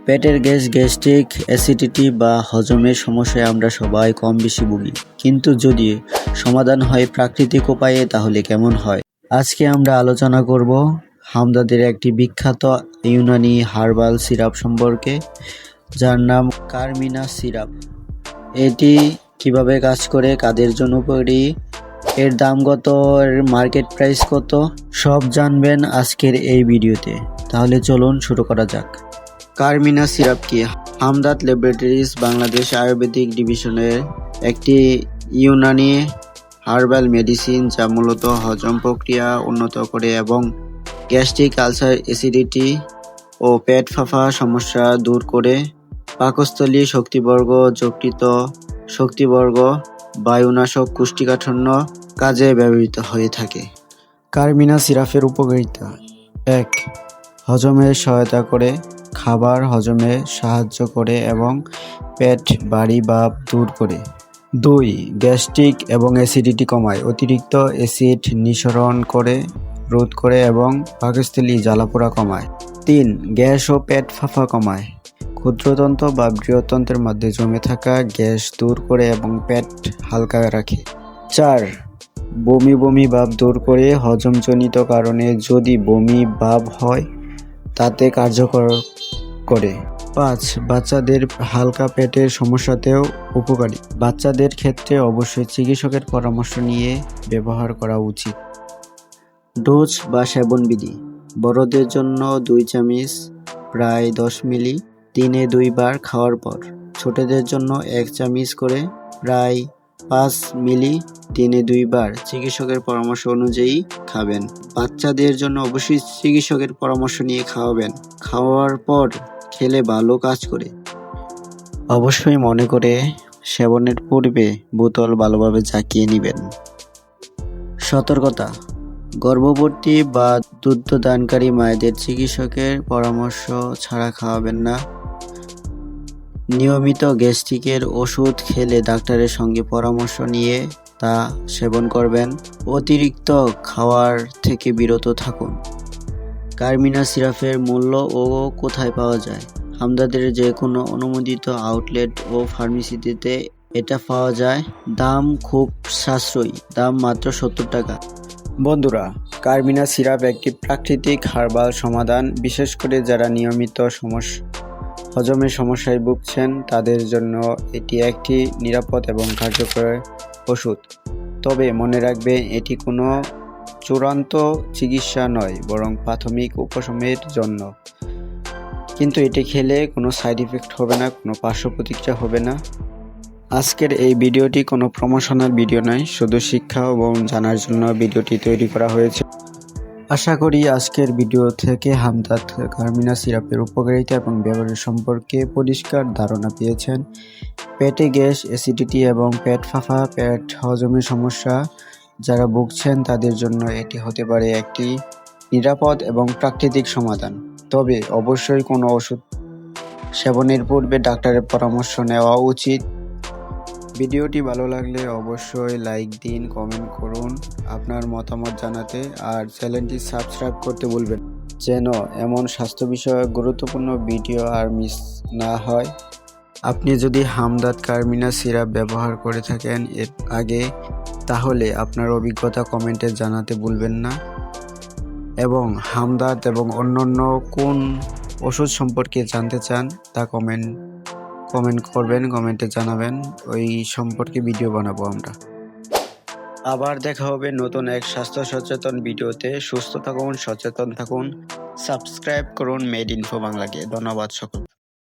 পেটের gas, gastric acidity বা হজমের সমস্যায় আমরা সবাই কম বেশি ভুগি, কিন্তু যদি সমাধান হয় প্রাকৃতিক উপায়ে তাহলে কেমন হয়। আজকে আমরা আলোচনা করব হামদর্দের একটি বিখ্যাত ইউনানি হার্বাল সিরাপ সম্পর্কে, যার নাম কারমিনা সিরাপ। এটি কিভাবে কাজ করে, কাদের জন্য উপকারী, এর দাম কত, এর মার্কেট প্রাইস কত, সব জানবেন আজকের এই ভিডিওতে। তাহলে চলুন শুরু করা যাক। কারমিনা সিরাপ কি? হামদর্দ ল্যাবরেটরিজ বাংলাদেশ আয়ুর্বেদিক ডিভিশনের একটি ইউনানি হার্বাল মেডিসিন, যা মূলত হজম প্রক্রিয়া উন্নত করে এবং গ্যাস্ট্রিক আলসার, অ্যাসিডিটি ও পেট ফাঁপা সমস্যা দূর করে। পাকস্থলী শক্তিবর্গ, যকৃত শক্তিবর্গ, বায়ুনাশক, কোষ্ঠীকাঠিন্য কাজে ব্যবহৃত হয়ে থাকে। কারমিনা সিরাপের উপকারিতা: 1. হজমে সহায়তা করে, খাবার হজমে সাহায্য করে এবং পেট ভারী ভাব দূর করে। 2. গ্যাস্ট্রিক এবং অ্যাসিডিটি কমায়, অতিরিক্ত অ্যাসিড নিঃসরণ করে, রোধ করে এবং পাকস্থলী জ্বালাপোড়া কমায়। 3. গ্যাস ও পেট ফাঁপা কমায়, ক্ষুদ্রতন্ত্র বা বৃহত্তন্ত্রের মধ্যে জমে থাকা গ্যাস দূর করে এবং পেট হালকা রাখে। 4. বমি বমি ভাব দূর করে, হজমজনিত কারণে যদি বমি ভাব হয় তাতে কার্যকর করে। 5. বাচ্চাদের হালকা পেটের সমস্যাতেও উপকারী। বাচ্চাদের ক্ষেত্রে অবশ্যই চিকিৎসকের পরামর্শ নিয়ে ব্যবহার করা উচিত। ডোজ বা সেবনবিধি: বড়দের জন্য 2 চামচ প্রায় 10 মিলি দিনে 2 বার খাওয়ার পর। ছোটদের জন্য 1 চামচ করে প্রায় 5 মিলি দিনে 2 বার চিকিৎসকের পরামর্শ অনুযায়ী খাবেন। বাচ্চাদের জন্য অবশ্যই চিকিৎসকের পরামর্শ নিয়ে খাওয়াবেন। খাওয়ার পর খেলে ভালো কাজ করে। অবশ্যই মনে করে সেবনের পূর্বে বোতল ভালোভাবে ঝাঁকিয়ে নেবেন। সতর্কতা: গর্ভবতী বা দুগ্ধদানকারী মায়েদের চিকিৎসকের পরামর্শ ছাড়া খাওয়াবেন না। নিয়মিত গ্যাস্ট্রিকের ওষুধ খেলে ডাক্তারের সঙ্গে পরামর্শ নিয়ে তা সেবন করবেন। অতিরিক্ত খাওয়ার থেকে বিরত থাকুন। কারমিনা সিরাপের মূল্য ও কোথায় পাওয়া যায়? হামদর্দের যে কোনো অনুমোদিত আউটলেট ও ফার্মেসিতে এটা পাওয়া যায়। দাম খুব সাশ্রয়ী, দাম মাত্র 70 টাকা। বন্ধুরা, কারমিনা সিরাপ একটি প্রাকৃতিক হার্বাল সমাধান। বিশেষ করে যারা নিয়মিত হজমের সমস্যায় ভুগছেন তাদের জন্য এটি একটি নিরাপদ এবং কার্যকর ওষুধ। তবে মনে রাখবেন, এটি কোনো চূড়ান্ত চিকিৎসা নয়, বরং প্রাথমিক উপশমের জন্য। কিন্তু এটি খেলে কোনো সাইড ইফেক্ট হবে না, কোনো পার্শ্ব প্রতিক্রিয়া হবে না। আজকের এই ভিডিওটি কোনো প্রমোশনাল ভিডিও নয়, শুধু শিক্ষা এবং জানার জন্য ভিডিওটি তৈরি করা হয়েছে। আশা করি আজকের ভিডিও থেকে হামদর্দ কারমিনা সিরাপের উপকারিতা এবং ব্যবহার সম্পর্কে পরিষ্কার ধারণা পেয়েছেন। পেটে গ্যাস, অ্যাসিডিটি এবং পেট ফাঁপা, পেট হজমের সমস্যা যারা ভুগছেন তাদের জন্য এটি হতে পারে একটি নিরাপদ এবং প্রাকৃতিক সমাধান। তবে অবশ্যই কোনো ওষুধ সেবনের পূর্বে ডাক্তারের পরামর্শ নেওয়া উচিত। ভিডিওটি ভালো লাগলে অবশ্যই লাইক দিন, কমেন্ট করুন আপনার মতামত জানাতে, আর চ্যানেলটি সাবস্ক্রাইব করতে ভুলবেন যেন এমন স্বাস্থ্য বিষয়ক গুরুত্বপূর্ণ ভিডিও আর মিস না হয়। আপনি যদি হামদর্দ কারমিনা সিরাপ ব্যবহার করে থাকেন এর আগে, তাহলে আপনার অভিজ্ঞতা কমেন্টে জানাতে ভুলবেন না। এবং হামদর্দ এবং অন্যান্য কোন ওষুধ সম্পর্কে জানতে চান তা কমেন্ট করবেন, কমেন্টে জানাবেন, ওই সম্পর্কে ভিডিও বানাবো আমরা। আবার দেখা হবে নতুন এক স্বাস্থ্য সচেতন ভিডিওতে। সুস্থ থাকুন, সচেতন থাকুন, সাবস্ক্রাইব করুন মেড ইনফো বাংলাকে। ধন্যবাদ সকল।